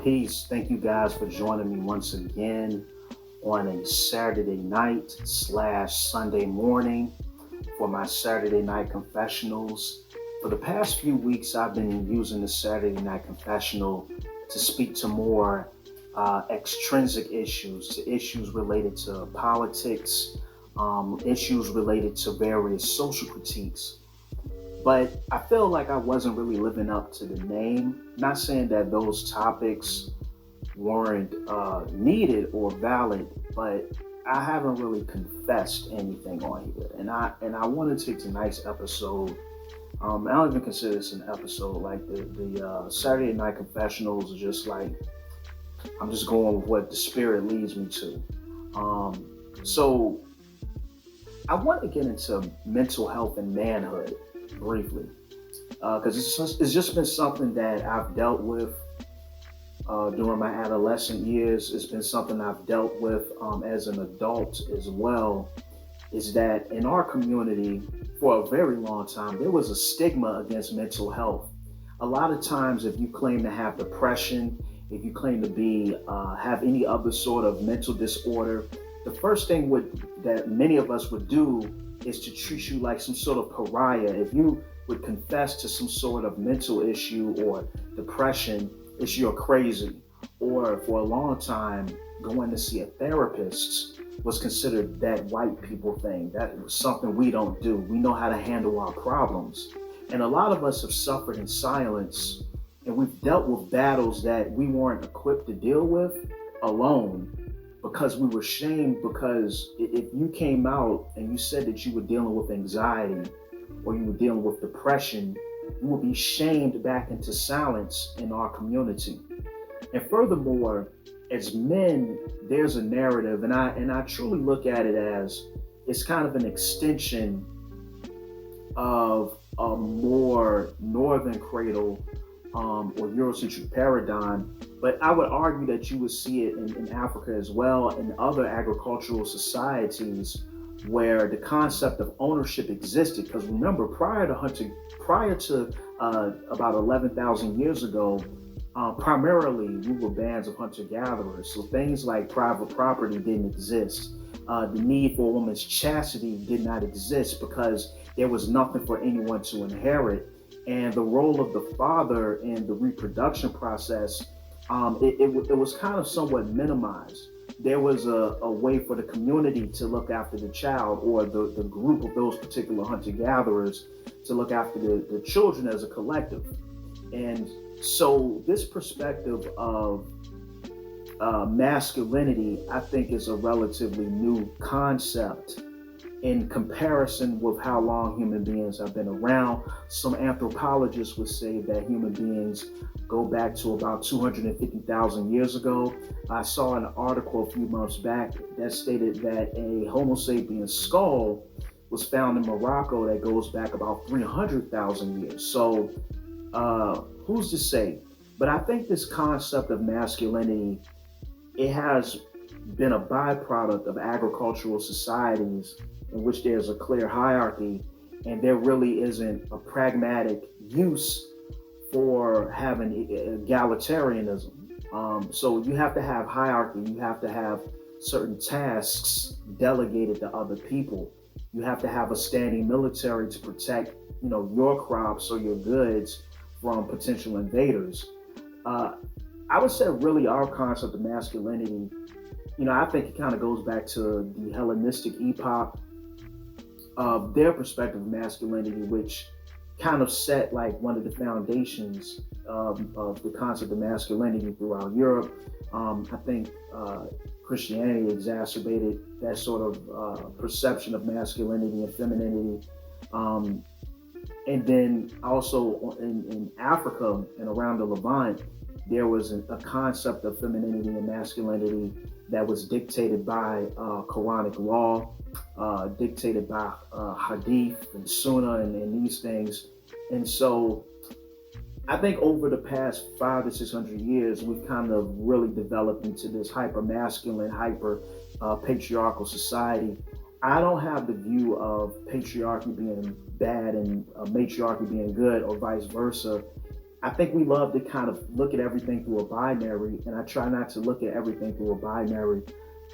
Peace. Thank you guys for joining me once again on a Saturday night slash Sunday morning for my Saturday night confessionals. For the past few weeks, I've been using the Saturday night confessional to speak to more extrinsic issues, to issues related to politics, issues related to various social critiques. But I feel like I wasn't really living up to the name. Not saying that those topics weren't needed or valid, but I haven't really confessed anything on here. And I want to take tonight's episode. I don't even consider this an episode. Like the Saturday night confessionals are just like I'm just going with what the spirit leads me to. So I want to get into mental health and manhood briefly, because it's just been something that I've dealt with during my adolescent years. It's been something I've dealt with as an adult as well. Is that in our community for a very long time, there was a stigma against mental health. A lot of times, if you claim to have depression, if you claim to be have any other sort of mental disorder, the first thing that many of us would do is to treat you like some sort of pariah. If you would confess to some sort of mental issue or depression, it's you're crazy. Or for a long time, going to see a therapist was considered that white people thing. That was something we don't do. We know how to handle our problems. And a lot of us have suffered in silence, and we've dealt with battles that we weren't equipped to deal with alone, because we were shamed. Because if you came out and you said that you were dealing with anxiety or you were dealing with depression, you would be shamed back into silence in our community. And furthermore, as men, there's a narrative, and I truly look at it as it's kind of an extension of a more northern cradle or Eurocentric paradigm. But I would argue that you would see it in Africa as well, in other agricultural societies where the concept of ownership existed. Because remember, prior to about 11,000 years ago, primarily we were bands of hunter-gatherers. So things like private property didn't exist. The need for a woman's chastity did not exist because there was nothing for anyone to inherit. And the role of the father in the reproduction process, it was kind of somewhat minimized. There was a way for the community to look after the child, or the group of those particular hunter-gatherers to look after the children as a collective. And so this perspective of masculinity, I think, is a relatively new concept in comparison with how long human beings have been around. Some anthropologists would say that human beings go back to about 250,000 years ago. I saw an article a few months back that stated that a Homo sapiens skull was found in Morocco that goes back about 300,000 years. So who's to say? But I think this concept of masculinity, it has been a byproduct of agricultural societies in which there's a clear hierarchy, and there really isn't a pragmatic use for having egalitarianism. So you have to have hierarchy. You have to have certain tasks delegated to other people. You have to have a standing military to protect, your crops or your goods from potential invaders. I would say really our concept of masculinity, I think it kind of goes back to the Hellenistic epoch of their perspective of masculinity, which kind of set like one of the foundations of the concept of masculinity throughout Europe. I think Christianity exacerbated that sort of perception of masculinity and femininity. And then also in Africa and around the Levant, there was a concept of femininity and masculinity that was dictated by Quranic law, dictated by Hadith and Sunnah and these things. And so I think over the past 500 to 600 years, we've kind of really developed into this hyper masculine, hyper patriarchal society. I don't have the view of patriarchy being bad and matriarchy being good, or vice versa. I think we love to kind of look at everything through a binary, and I try not to look at everything through a binary,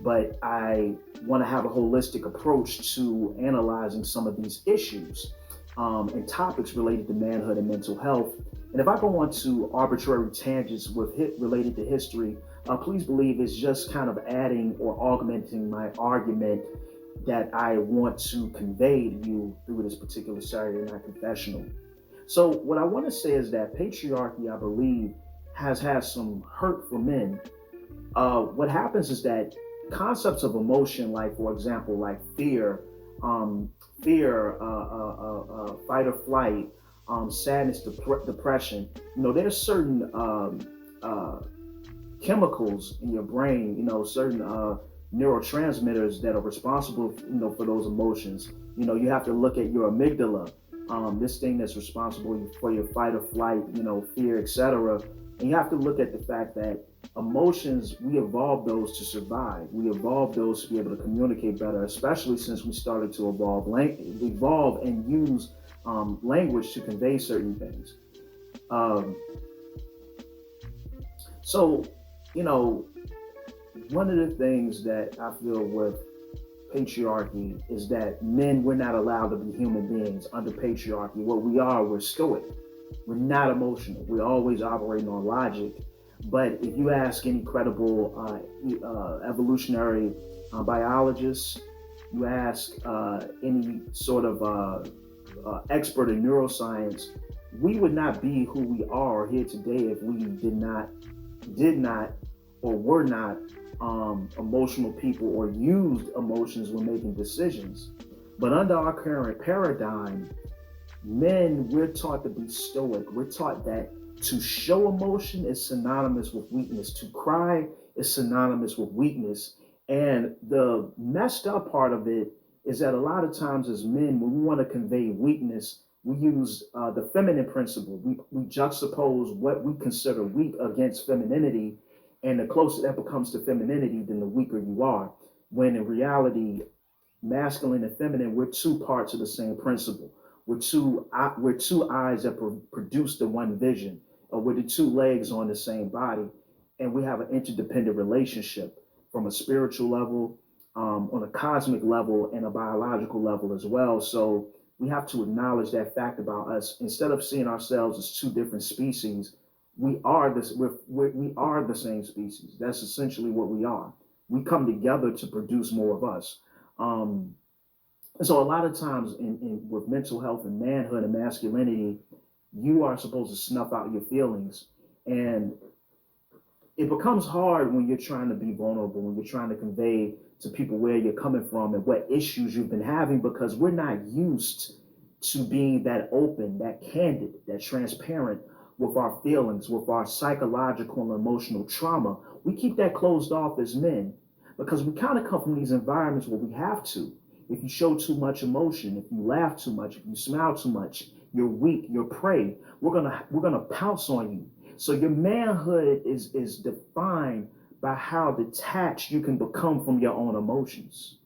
but I want to have a holistic approach to analyzing some of these issues and topics related to manhood and mental health. And if I go on to arbitrary tangents with related to history, please believe it's just kind of adding or augmenting my argument that I want to convey to you through this particular Saturday Night Confessional. So, what I want to say is that patriarchy, I believe, has had some hurt for men. What happens is that concepts of emotion, like for example, like um, fight or flight, sadness, depression. There's certain uh, chemicals in your brain. Certain neurotransmitters that are responsible, for those emotions. You have to look at your amygdala, this thing that's responsible for your fight or flight, fear, etc. And you have to look at the fact that emotions, we evolved those to survive. We evolved those to be able to communicate better, especially since we started to evolve and use language to convey certain things. Um, so, you know, one of the things that I feel with patriarchy is that men, we're not allowed to be human beings under patriarchy. What we are, we're stoic. We're not emotional. We're always operating on logic. But if you ask any credible evolutionary biologists, you ask any sort of expert in neuroscience, we would not be who we are here today if we did not, or were not emotional people or used emotions when making decisions. But under our current paradigm, men, we're taught to be stoic. We're taught that to show emotion is synonymous with weakness. To cry is synonymous with weakness. And the messed up part of it is that a lot of times as men, when we want to convey weakness, we use the feminine principle. We juxtapose what we consider weak against femininity. And the closer that becomes to femininity, then the weaker you are. When in reality, masculine and feminine, we're two parts of the same principle. We're two eyes that produce the one vision. We're the two legs on the same body, and we have an interdependent relationship from a spiritual level, on a cosmic level, and a biological level as well. So we have to acknowledge that fact about us. Instead of seeing ourselves as two different species, we are this. We are the same species. That's essentially what we are. We come together to produce more of us. Um, and so a lot of times with mental health and manhood and masculinity, you are supposed to snuff out your feelings. And it becomes hard when you're trying to be vulnerable, when you're trying to convey to people where you're coming from and what issues you've been having, because we're not used to being that open, that candid, that transparent with our feelings, with our psychological and emotional trauma. We keep that closed off as men because we kind of come from these environments where we have to. If you show too much emotion, if you laugh too much, if you smile too much, you're weak, you're prey. We're gonna pounce on you. So your manhood is defined by how detached you can become from your own emotions.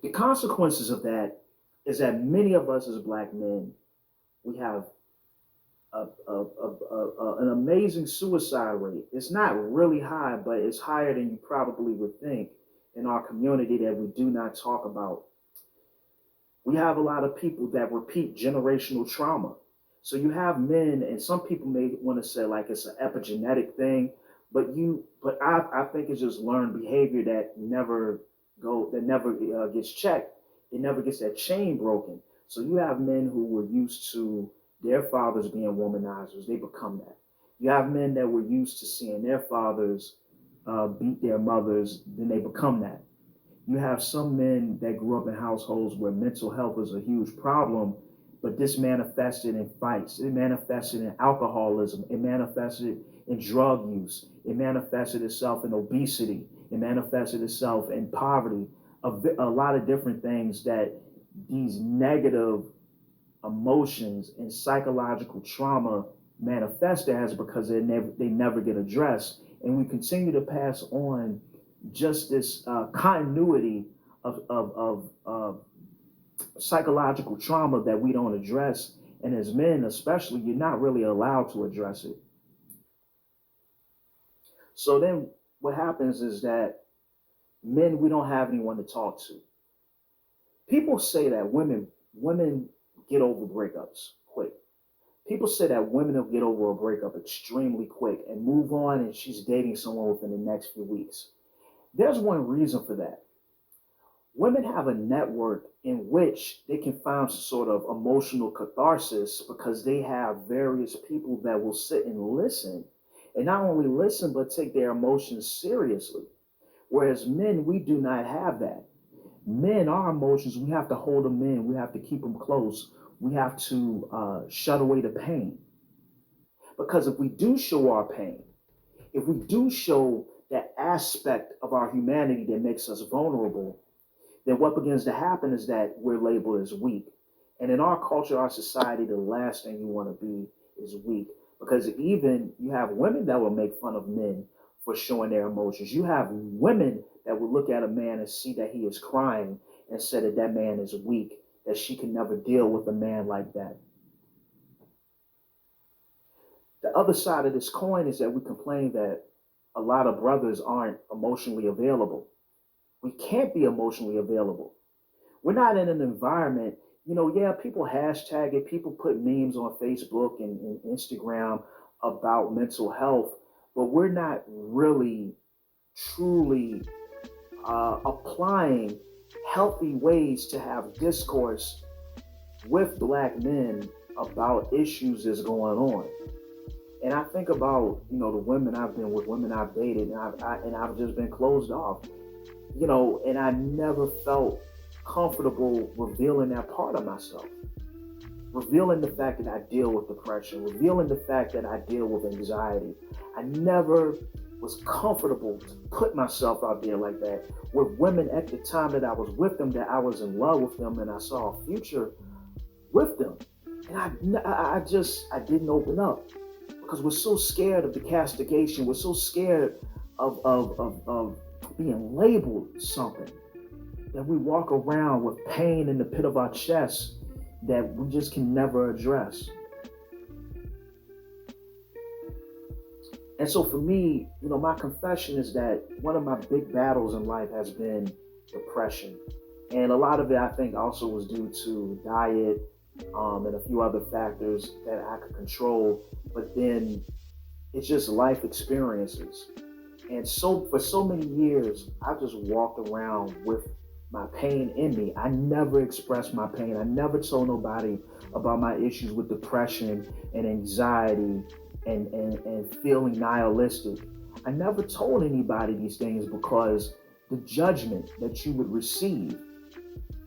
The consequences of that is that many of us as black men, we have an amazing suicide rate. It's not really high, but it's higher than you probably would think in our community that we do not talk about. We have a lot of people that repeat generational trauma. So you have men, and some people may want to say like it's an epigenetic thing, but I think it's just learned behavior that never gets checked. It never gets that chain broken. So you have men who were used to their fathers being womanizers, they become that. You have men that were used to seeing their fathers beat their mothers, then they become that. You have some men that grew up in households where mental health was a huge problem, but this manifested in fights. It manifested in alcoholism. It manifested in drug use. It manifested itself in obesity. It manifested itself in poverty. A lot of different things that these negative emotions and psychological trauma manifest as because they never get addressed. And we continue to pass on just this continuity of psychological trauma that we don't address. And as men, especially, you're not really allowed to address it. So then what happens is that men, we don't have anyone to talk to. People say that women get over breakups quick. People say that women will get over a breakup extremely quick and move on, and she's dating someone within the next few weeks. There's one reason for that. Women have a network in which they can find some sort of emotional catharsis because they have various people that will sit and listen, and not only listen but take their emotions seriously. Whereas men, we do not have that. Men, our emotions, we have to hold them in, we have to keep them close, we have to shut away the pain. Because if we do show our pain, if we do show that aspect of our humanity that makes us vulnerable, then what begins to happen is that we're labeled as weak. And in our culture, our society, the last thing you want to be is weak. Because even you have women that will make fun of men for showing their emotions. You have women that will look at a man and see that he is crying and say that that man is weak, that she can never deal with a man like that. The other side of this coin is that we complain that a lot of brothers aren't emotionally available. We can't be emotionally available. We're not in an environment, yeah, people hashtag it, people put memes on Facebook and Instagram about mental health, but we're not really truly applying healthy ways to have discourse with Black men about issues that's going on. And I think about, the women I've been with, women I've dated, and I've just been closed off, and I never felt comfortable revealing that part of myself, revealing the fact that I deal with depression, revealing the fact that I deal with anxiety. I never was comfortable to put myself out there like that with women at the time that I was with them, that I was in love with them and I saw a future with them. And I didn't open up because we're so scared of the castigation. We're so scared of being labeled something that we walk around with pain in the pit of our chest that we just can never address. And so for me, my confession is that one of my big battles in life has been depression. And a lot of it, I think, also was due to diet and a few other factors that I could control. But then it's just life experiences. And so for so many years, I just walked around with my pain in me. I never expressed my pain. I never told nobody about my issues with depression and anxiety and feeling nihilistic. I never told anybody these things because the judgment that you would receive,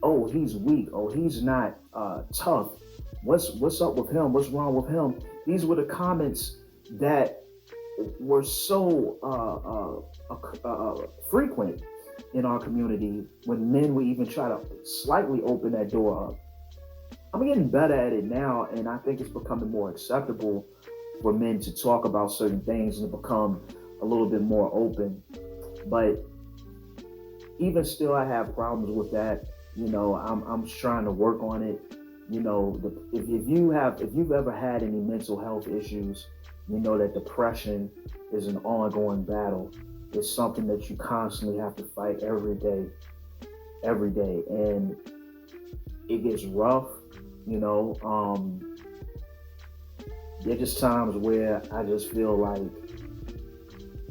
oh, he's weak, oh, he's not tough, what's up with him, what's wrong with him, these were the comments that were so frequent in our community when men would even try to slightly open that door up. I'm getting better at it now, and I think it's becoming more acceptable for men to talk about certain things and to become a little bit more open. But even still, I have problems with that. I'm trying to work on it. If you've ever had any mental health issues, you know that depression is an ongoing battle. It's something that you constantly have to fight every day, and it gets rough. There are just times where I just feel like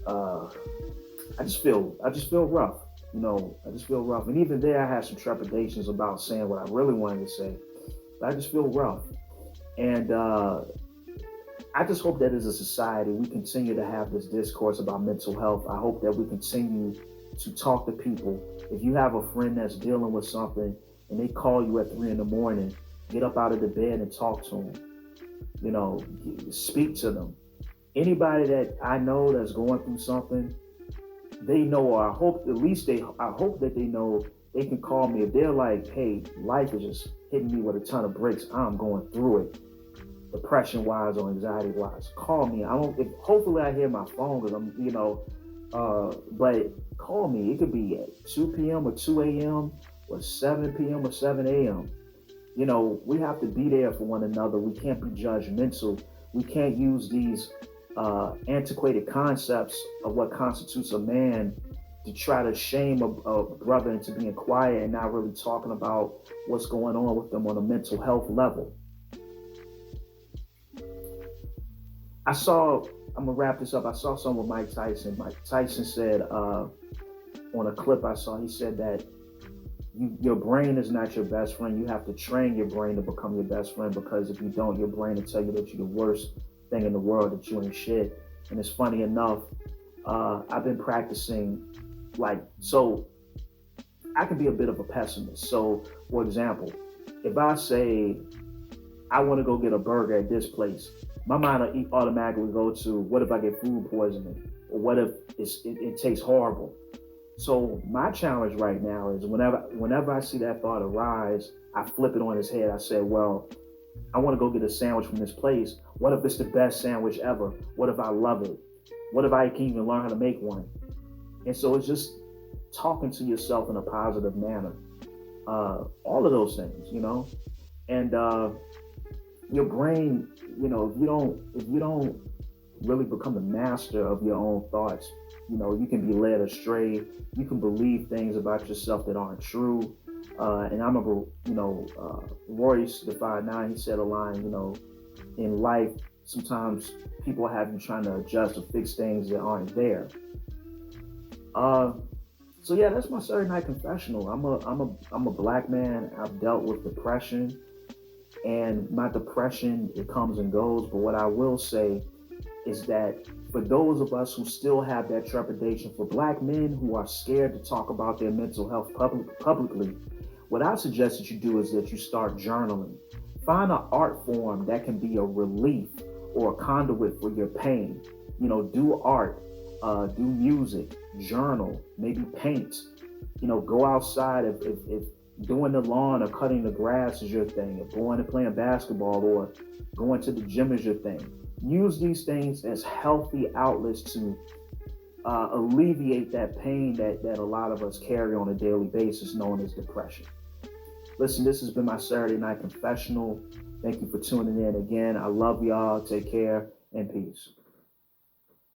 I just feel rough. I just feel rough, and even there, I had some trepidations about saying what I really wanted to say. But I just feel rough, and I just hope that as a society, we continue to have this discourse about mental health. I hope that we continue to talk to people. If you have a friend that's dealing with something and they call you at 3 a.m, get up out of the bed and talk to them. Speak to them. Anybody that I know that's going through something, they know, or I hope that they know they can call me. If they're like, hey, life is just hitting me with a ton of bricks, I'm going through it, depression wise or anxiety wise, call me. Hopefully I hear my phone because but call me. It could be at 2 p.m. or 2 a.m. or 7 p.m. or 7 a.m. We have to be there for one another. We can't be judgmental. We can't use these antiquated concepts of what constitutes a man to try to shame a brother into being quiet and not really talking about what's going on with them on a mental health level. I saw, I'm gonna wrap this up. I saw something with Mike Tyson. Mike Tyson said on a clip I saw, he said that your brain is not your best friend. You have to train your brain to become your best friend, because if you don't, your brain will tell you that you're the worst thing in the world, that you ain't shit. And it's funny enough, I've been practicing, so I can be a bit of a pessimist. So, for example, if I say I want to go get a burger at this place, my mind will automatically go to, what if I get food poisoning? Or what if it tastes horrible? So my challenge right now is, whenever I see that thought arise, I flip it on its head. I say, well, I want to go get a sandwich from this place. What if it's the best sandwich ever? What if I love it? What if I can even learn how to make one? And so it's just talking to yourself in a positive manner. All of those things. And your brain, if you don't really become the master of your own thoughts, you can be led astray. You can believe things about yourself that aren't true. And I remember, Royce the 5'9", he said a line, in life, sometimes people have you trying to adjust or fix things that aren't there. Uh, so yeah, that's my Saturday night confessional. I'm a black man. I've dealt with depression, and my depression, it comes and goes. But what I will say is that for those of us who still have that trepidation, for black men who are scared to talk about their mental health publicly, what I suggest that you do is that you start journaling. Find an art form that can be a relief or a conduit for your pain. Do art, do music, journal, maybe paint. Go outside if doing the lawn or cutting the grass is your thing, or going and playing basketball or going to the gym is your thing. Use these things as healthy outlets to alleviate that pain that a lot of us carry on a daily basis, known as depression. Listen, this has been my Saturday night confessional. Thank you for tuning in again. I love y'all. Take care and peace.